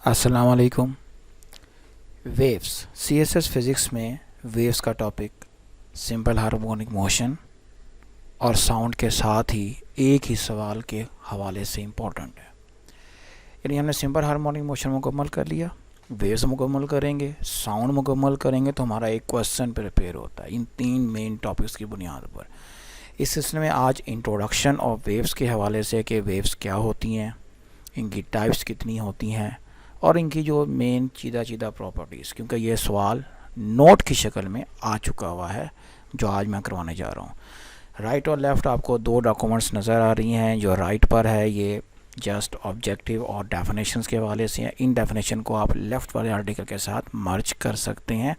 अस्सलाम वालेकुम। Waves CSS physics में वेव्स का टॉपिक सिंपल हार्मोनिक मोशन और साउंड के साथ ही एक ही सवाल के हवाले से इम्पोर्टेंट है। यानी हमने सिंपल हार्मोनिक मोशन मुकम्मल कर लिया, वेव्स मुकम्मल करेंगे, साउंड मुकम्मल करेंगे तो हमारा एक क्वेश्चन प्रिपेयर होता है इन तीन मेन टॉपिक्स की बुनियाद पर। इस सिलसिले में आज इंट्रोडक्शन ऑफ वेव्स के हवाले से कि वेव्स क्या होती हैं, इनकी टाइप्स कितनी होती हैं और इनकी जो मेन चीदा प्रॉपर्टीज़, क्योंकि ये सवाल नोट की शक्ल में आ चुका हुआ है जो आज मैं करवाने जा रहा हूँ। राइट और लेफ़्ट आपको दो डॉक्यूमेंट्स नज़र आ रही हैं। जो राइट पर है ये जस्ट ऑब्जेक्टिव और डेफिनेशंस के हवाले से हैं। इन डेफिनेशन को आप लेफ़्ट वाले आर्टिकल के साथ मर्ज कर सकते हैं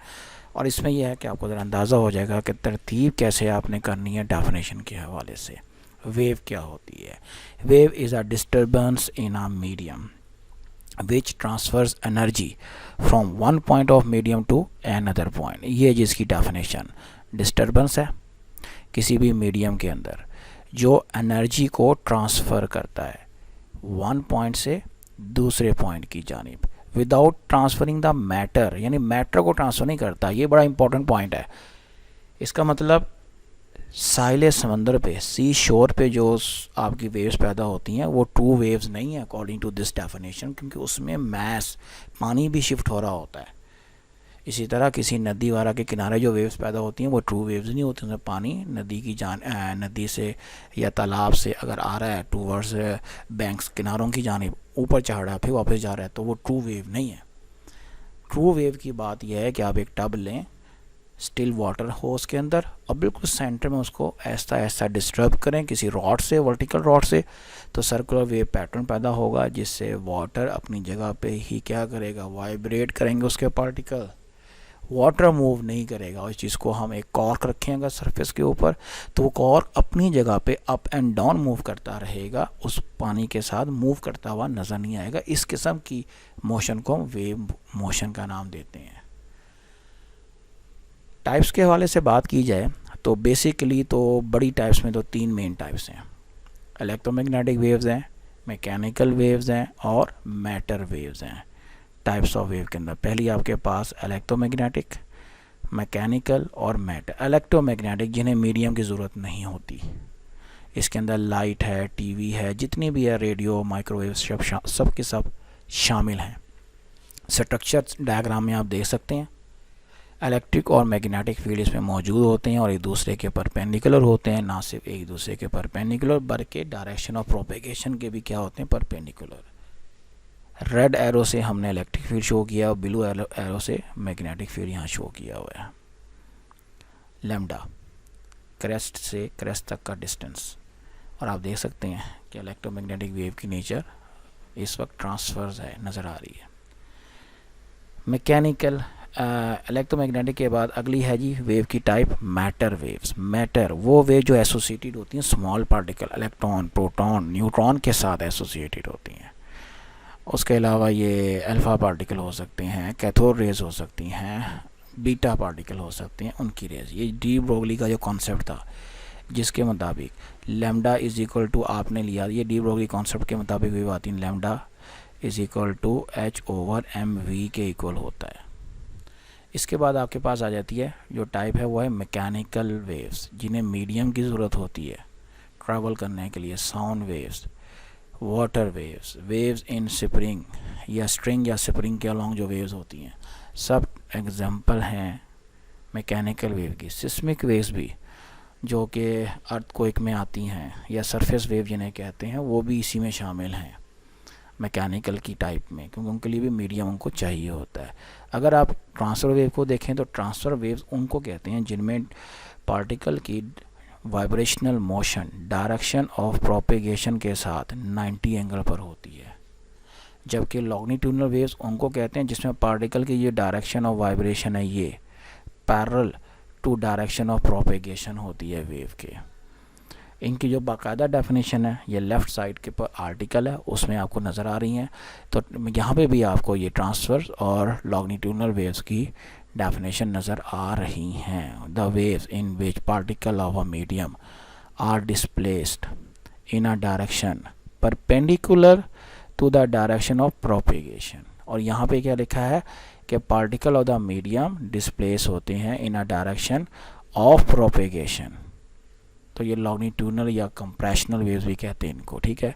और इसमें यह है कि आपको ज़रा अंदाज़ा हो जाएगा कि तरतीब कैसे आपने करनी है डेफिनेशन के हवाले से। वेव क्या होती है? Wave is a disturbance in a medium which transfers energy from one point of medium to another point। ये जिसकी डेफिनेशन डिस्टर्बेंस है किसी भी मीडियम के अंदर जो एनर्जी को ट्रांसफ़र करता है वन पॉइंट से दूसरे पॉइंट की जानिब विदाउट ट्रांसफरिंग द मैटर, यानी मैटर को ट्रांसफ़र नहीं करता। ये बड़ा इंपॉर्टेंट पॉइंट है। इसका मतलब साहिल समंदर पे, सी शोर पे जो आपकी वेव्स पैदा होती हैं वो ट्रू वेव्स नहीं है अकॉर्डिंग टू दिस डेफिनेशन, क्योंकि उसमें मैस पानी भी शिफ्ट हो रहा होता है। इसी तरह किसी नदी वगैरह के किनारे जो वेव्स पैदा होती हैं वो ट्रू वेव्स नहीं होती, उसमें पानी नदी से या तालाब से अगर आ रहा है टूवर्ड्स बैंक्स किनारों की जानिब ऊपर चढ़ रहा है फिर वापस जा रहा है तो वो ट्रू वेव नहीं है। ट्रू वेव की बात यह है कि आप एक टब लें, स्टिल वाटर हो उसके अंदर और बिल्कुल सेंटर में उसको ऐसा ऐसा डिस्टर्ब करें किसी रॉड से, वर्टिकल रॉड से, तो सर्कुलर वेव पैटर्न पैदा होगा जिससे वाटर अपनी जगह पे ही क्या करेगा, वाइब्रेट करेंगे उसके पार्टिकल। वाटर मूव नहीं करेगा। और इस चीज़ को हम एक कॉर्क रखें अगर सरफेस के ऊपर तो वो कॉर्क अपनी जगह पे अप एंड डाउन मूव करता रहेगा, उस पानी के साथ मूव करता हुआ नज़र नहीं आएगा। इस किस्म की मोशन को हम वेव मोशन का नाम देते हैं। टाइप्स के हवाले से बात की जाए तो बेसिकली तो बड़ी टाइप्स में तो तीन मेन टाइप्स हैं। इलेक्ट्रोमैग्नेटिक वेव्स हैं, मैकेनिकल वेव्स हैं और मैटर वेव्स हैं। टाइप्स ऑफ वेव के अंदर पहली आपके पास इलेक्ट्रोमैग्नेटिक, मैकेनिकल और मैटर। इलेक्ट्रोमैग्नेटिक जिन्हें मीडियम की ज़रूरत नहीं होती, इसके अंदर लाइट है, टीवी है, जितनी भी है, रेडियो, माइक्रोवेव, सब के सब शामिल हैं। स्ट्रक्चर डायग्राम में आप देख सकते हैं इलेक्ट्रिक और मैग्नेटिक फील्ड इसमें मौजूद होते हैं और एक दूसरे के परपेंडिकुलर होते हैं। ना सिर्फ एक दूसरे के परपेंडिकुलर बल्कि डायरेक्शन ऑफ प्रोपेगेशन के भी क्या होते हैं, परपेंडिकुलर। रेड एरो से हमने इलेक्ट्रिक फील्ड शो किया और ब्लू एरो से मैग्नेटिक फील्ड यहाँ शो किया हुआ है। लैम्डा क्रेस्ट से क्रेस्ट तक का डिस्टेंस, और आप देख सकते हैं कि इलेक्ट्रोमैग्नेटिक वेव की नेचर इस वक्त ट्रांसफर्स है, नज़र आ रही है। मैकेनिकल इलेक्ट्रोमैग्नेटिक के बाद अगली है जी वेव की टाइप मैटर वेव्स। मैटर वो वेव जो एसोसिएटेड होती हैं small particle, electron, proton, neutron के साथ एसोसिएटेड होती हैं। उसके अलावा ये अल्फ़ा पार्टिकल हो सकते हैं, कैथोड रेज हो सकती हैं, बीटा पार्टिकल हो सकते हैं, उनकी रेज। ये डी ब्रोगली का जो कॉन्सेप्ट था जिसके मुताबिक लैम्डा इज इक्वल टू, आपने लिया ये डी ब्रोगली कॉन्सेप्ट के मुताबिक वेव आती है, lambda is equal to h/mv के इक्वल होता है। इसके बाद आपके पास आ जाती है जो टाइप है वो है मैकेनिकल वेव्स, जिन्हें मीडियम की ज़रूरत होती है ट्रैवल करने के लिए। Sound waves, water waves, waves in spring या स्ट्रिंग या स्प्रिंग के अलोंग जो वेव्स होती हैं, सब एग्जांपल हैं मैकेनिकल वेव की। सिस्मिक वेव्स भी जो कि अर्थक्वेक में आती हैं या सरफेस वेव जिन्हें कहते हैं, वो भी इसी में शामिल हैं मैकेनिकल की टाइप में, क्योंकि उनके लिए भी मीडियम उनको चाहिए होता है। अगर आप ट्रांसफ़र वेव को देखें तो ट्रांसफ़र वेव्स उनको कहते हैं जिनमें पार्टिकल की vibrational motion direction of propagation के साथ 90 एंगल पर होती है, जबकि लॉन्गिट्यूडनल वेव्स उनको कहते हैं जिसमें पार्टिकल की ये डायरेक्शन ऑफ वाइब्रेशन है ये parallel to direction of propagation होती है वेव के। इनकी जो बाकायदा डेफिनेशन है ये लेफ़्ट साइड के पर आर्टिकल है, उसमें आपको नज़र आ रही हैं। तो यहाँ पे भी आपको ये ट्रांसफर और लॉन्गिट्यूडनल वेव्स की डेफिनेशन नज़र आ रही हैं। The waves in which particle of a medium are displaced in a direction perpendicular to the direction of propagation. और यहाँ पे क्या लिखा है कि particle of the medium displace होते हैं in a direction of propagation. तो ये लॉन्गिट्यूडनल या कंप्रेशनल वेव्स भी कहते हैं इनको, ठीक है।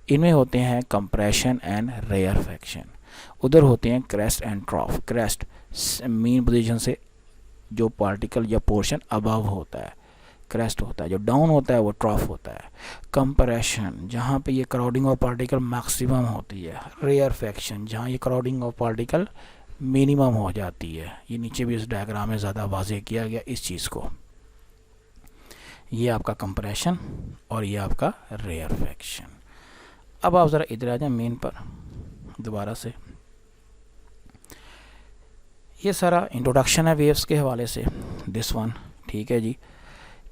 इनमें होते हैं कंप्रेशन एंड रेयरफेक्शन। उधर होते हैं crest and ट्रॉफ। Crest mean position से जो पार्टिकल या पोर्शन अबव होता है क्रेस्ट होता है, जो डाउन होता है वो ट्रॉफ होता है। कंप्रेशन जहाँ पे ये क्राउडिंग ऑफ पार्टिकल मैक्सिमम होती है। रेयरफेक्शन जहाँ ये क्राउडिंग ऑफ पार्टिकल मिनिमम हो जाती है। ये नीचे भी इस डायग्राम में ज़्यादा वाज़ेह किया गया इस चीज़ को। ये आपका कंप्रेशन और ये आपका रेयरफेक्शन। अब आप ज़रा इधर आ जाए मेन पर दोबारा से। ये सारा इंट्रोडक्शन है वेव्स के हवाले से, दिस वन, ठीक है जी।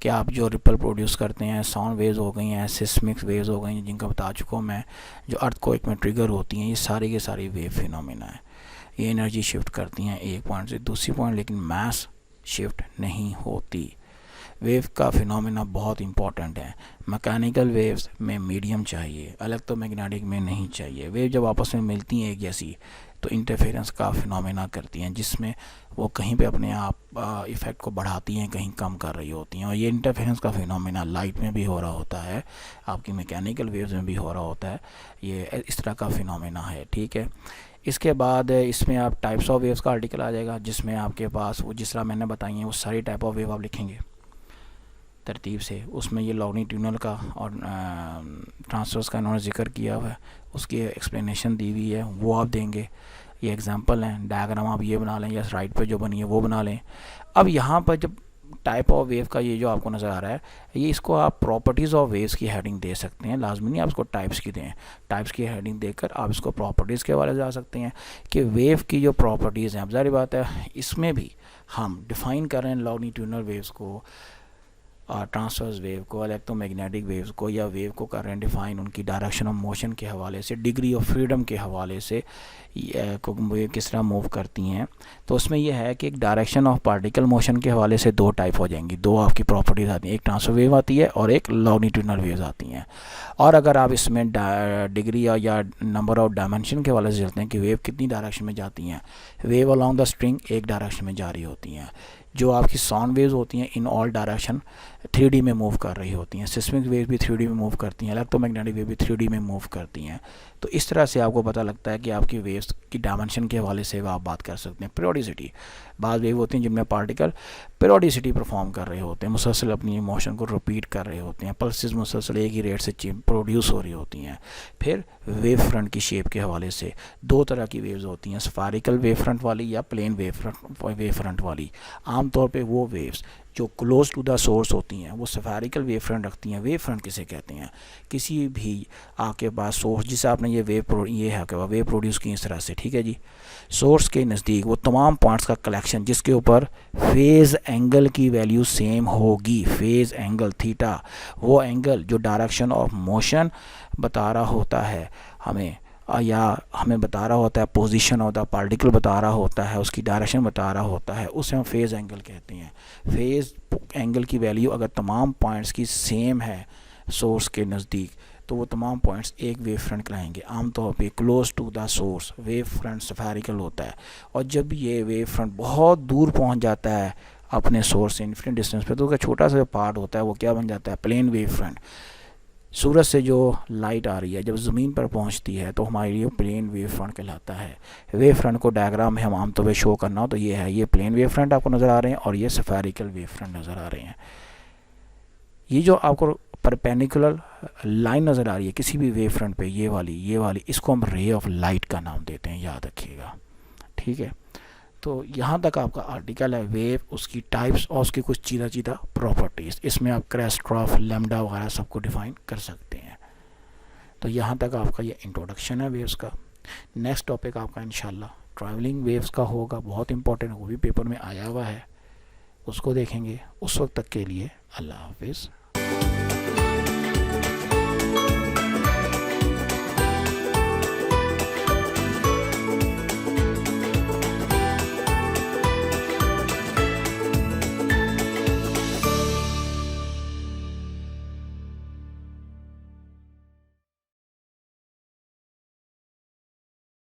कि आप जो रिपल प्रोड्यूस करते हैं, साउंड वेव्स हो गई हैं, सिस्मिक वेव्स हो गई हैं, जिनका बता चुका हूँ मैं, जो अर्थक्वेक में ट्रिगर होती हैं, ये सारी के सारी वेव फिनोमेना है। ये एनर्जी शिफ्ट करती हैं एक पॉइंट से दूसरी पॉइंट, लेकिन मास शिफ्ट नहीं होती। वेव का फिनोमेना बहुत इंपॉर्टेंट है। मैकेनिकल वेव्स में मीडियम चाहिए, इलेक्ट्रोमैग्नेटिक में नहीं चाहिए। वेव जब आपस में मिलती हैं एक जैसी तो इंटरफेरेंस का फिनोमेना करती हैं, जिसमें वो कहीं पे अपने आप इफ़ेक्ट को बढ़ाती हैं, कहीं कम कर रही होती हैं। और ये इंटरफेरेंस का फिनोमेना लाइट में भी हो रहा होता है, आपकी मैकेनिकल वेव्स में भी हो रहा होता है। ये इस तरह का फिनोमेना है, ठीक है। इसके बाद इसमें आप टाइप्स ऑफ वेव्स का आर्टिकल आ जाएगा, जिसमें आपके पास वो जिस तरह मैंने बताई हैं वो सारी टाइप ऑफ वेव आप लिखेंगे तरतीब से। उसमें ये लॉन्गिट्यूडनल का और ट्रांसवर्स का इन्होंने जिक्र किया हुआ है, उसकी एक्सप्लेनेशन दी हुई है, वो आप देंगे। ये एग्जांपल हैं, डायग्राम आप ये बना लें या राइट पे जो बनी है वो बना लें। अब यहाँ पर जब टाइप ऑफ वेव का ये जो आपको नज़र आ रहा है, ये इसको आप प्रॉपर्टीज़ ऑफ वेव्स की हेडिंग दे सकते हैं, लाजमी नहीं आप इसको टाइप्स की दें। टाइप्स की हेडिंग देकर आप इसको प्रॉपर्टीज़ के हवाले से जा सकते हैं कि वेव की जो प्रॉपर्टीज़ हैं। अब ज़ाहिर बात है इसमें भी हम डिफ़ाइन कर रहे हैं लॉन्गिट्यूडनल वेव्स को, ट्रांसवर्स वेव को, इलेक्ट्रोमैग्नेटिक वेव्स को, या वेव को कर रहे हैं डिफाइन उनकी डायरेक्शन ऑफ मोशन के हवाले से, डिग्री ऑफ फ्रीडम के हवाले से, वेव किस तरह मूव करती हैं। तो उसमें यह है कि एक डायरेक्शन ऑफ पार्टिकल मोशन के हवाले से दो टाइप हो जाएंगी, दो आपकी प्रॉपर्टीज़ आती हैं, एक ट्रांसफर वेव आती है और एक लॉन्गिट्यूडनल वेव्स आती हैं। और अगर आप इसमें डिग्री या नंबर ऑफ डायमेंशन के हवाले से चलते हैं कि वेव कितनी डायरेक्शन में जाती हैं, वेव अलॉन्ग द स्ट्रिंग एक डायरेक्शन में जा रही होती हैं। जो आपकी साउंड वेव्स होती हैं इन ऑल डायरेक्शन 3D में मूव कर रही होती हैं। सिस्मिक वेव भी 3D में मूव करती हैं, इलेक्ट्रोमैग्नेटिक वेव भी 3D में मूव करती हैं। तो इस तरह से आपको पता लगता है कि आपकी वेव्स की डायमेंशन के हवाले से आप बात कर सकते हैं। पीरियोडिसिटी, बाद वेव होती हैं जिनमें पार्टिकल पीरियोडिसिटी परफॉर्म कर रहे होते हैं, मुसलसल अपनी मोशन को रिपीट कर रहे होते हैं, पल्सेस मुसलसल एक ही रेट से प्रोड्यूस हो रही होती हैं। फिर वेव फ्रंट की शेप के हवाले से दो तरह की वेव्स होती हैं, स्फेरिकल वेव फ्रंट वाली या प्लेन वेव फ्रंट वाली। आमतौर पे वो वेव्स जो क्लोज टू द सोर्स होती हैं वो स्फेरिकल वेव फ्रंट रखती हैं। वेव फ्रंट किसे कहते हैं, किसी भी आपके पास सोर्स जिसे आपने ये है कि वेव प्रोड्यूस की इस तरह से, ठीक है जी, सोर्स के नज़दीक वो तमाम पॉइंट्स का कलेक्शन जिसके ऊपर फेज़ एंगल की वैल्यू सेम होगी। फेज़ एंगल थीटा, वो एंगल जो डायरेक्शन ऑफ मोशन बता रहा होता है हमें, या हमें बता रहा होता है पोजीशन ऑफ द पार्टिकल बता रहा होता है, उसकी डायरेक्शन बता रहा होता है, उसे हम फेज़ एंगल कहते हैं। फेज़ एंगल की वैल्यू अगर तमाम पॉइंट्स की सेम है सोर्स के नज़दीक तो वो तमाम पॉइंट्स एक वेव फ्रंट कहलाएंगे। आमतौर पे close to the source wave front spherical होता है, और जब ये वेव फ्रंट बहुत दूर पहुंच जाता है अपने सोर्स से इन्फिनिट डिस्टेंस पे, तो उसका छोटा सा पार्ट होता है वो क्या बन जाता है, प्लेन वेव फ्रंट। सूरज से जो लाइट आ रही है जब ज़मीन पर पहुंचती है तो हमारे लिए प्लेन वेव फ्रंट कहलाता है। वेव फ्रंट को डायग्राम में हम आमतौर पर शो करना हो तो ये है, ये प्लेन वेव फ्रंट आपको नज़र आ रहे हैं और ये स्फेरिकल वेव फ्रंट नज़र आ रहे हैं। ये जो आपको परपेंडिकुलर लाइन नज़र आ रही है किसी भी वेव फ्रंट पे, ये वाली इसको हम रे ऑफ लाइट का नाम देते हैं, याद रखिएगा, ठीक है। तो यहाँ तक आपका आर्टिकल है वेव, उसकी टाइप्स और उसकी कुछ चीज़ा प्रॉपर्टीज़। इसमें आप क्रेस्ट, ट्रॉफ, लैम्डा वगैरह सबको डिफाइन कर सकते हैं। तो यहाँ तक आपका ये इंट्रोडक्शन है वेव्स का। नेक्स्ट टॉपिक आपका इंशाल्लाह ट्रैवलिंग वेव्स का होगा, बहुत इंपॉर्टेंट, वो भी पेपर में आया हुआ है, उसको देखेंगे। उस वक्त तक के लिए अल्लाह हाफिज़।